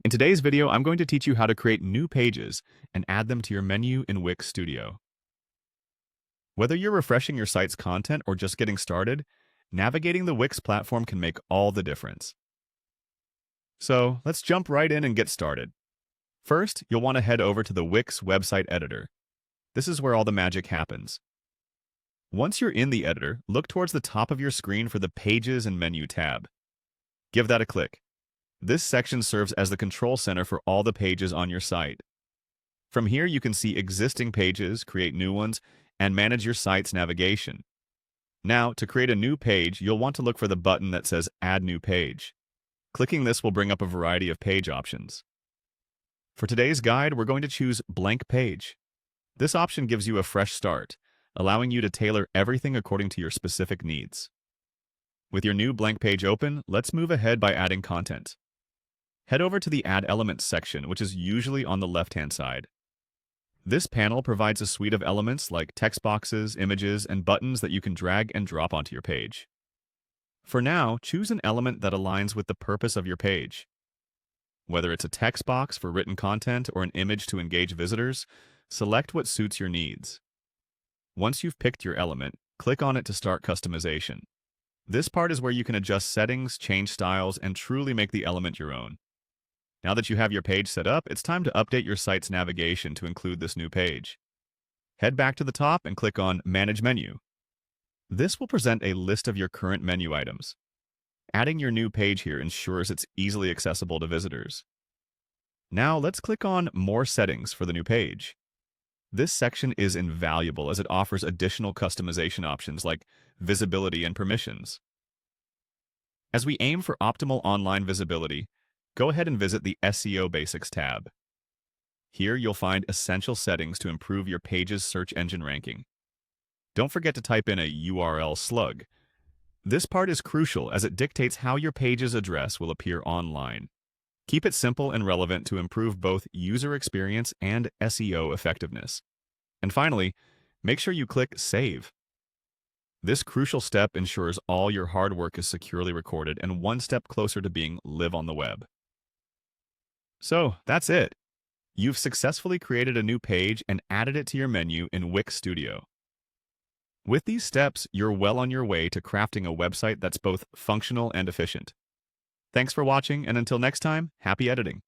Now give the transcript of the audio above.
In today's video, I'm going to teach you how to create new pages and add them to your menu in Wix Studio. Whether you're refreshing your site's content or just getting started, navigating the Wix platform can make all the difference. So let's jump right in and get started. First, you'll want to head over to the Wix website editor. This is where all the magic happens. Once you're in the editor, look towards the top of your screen for the Pages and Menu tab. Give that a click. This section serves as the control center for all the pages on your site. From here, you can see existing pages, create new ones, and manage your site's navigation. Now, to create a new page, you'll want to look for the button that says Add New Page. Clicking this will bring up a variety of page options. For today's guide, we're going to choose Blank Page. This option gives you a fresh start, allowing you to tailor everything according to your specific needs. With your new blank page open, let's move ahead by adding content. Head over to the Add Elements section, which is usually on the left-hand side. This panel provides a suite of elements like text boxes, images, and buttons that you can drag and drop onto your page. For now, choose an element that aligns with the purpose of your page. Whether it's a text box for written content or an image to engage visitors, select what suits your needs. Once you've picked your element, click on it to start customization. This part is where you can adjust settings, change styles, and truly make the element your own. Now that you have your page set up, it's time to update your site's navigation to include this new page. Head back to the top and click on Manage Menu. This will present a list of your current menu items. Adding your new page here ensures it's easily accessible to visitors. Now let's click on More Settings for the new page. This section is invaluable as it offers additional customization options like visibility and permissions. As we aim for optimal online visibility, go ahead and visit the SEO Basics tab. Here you'll find essential settings to improve your page's search engine ranking. Don't forget to type in a URL slug. This part is crucial as it dictates how your page's address will appear online. Keep it simple and relevant to improve both user experience and SEO effectiveness. And finally, make sure you click Save. This crucial step ensures all your hard work is securely recorded and one step closer to being live on the web. So that's it. You've successfully created a new page and added it to your menu in Wix Studio. With these steps, you're well on your way to crafting a website that's both functional and efficient. Thanks for watching, and until next time, happy editing.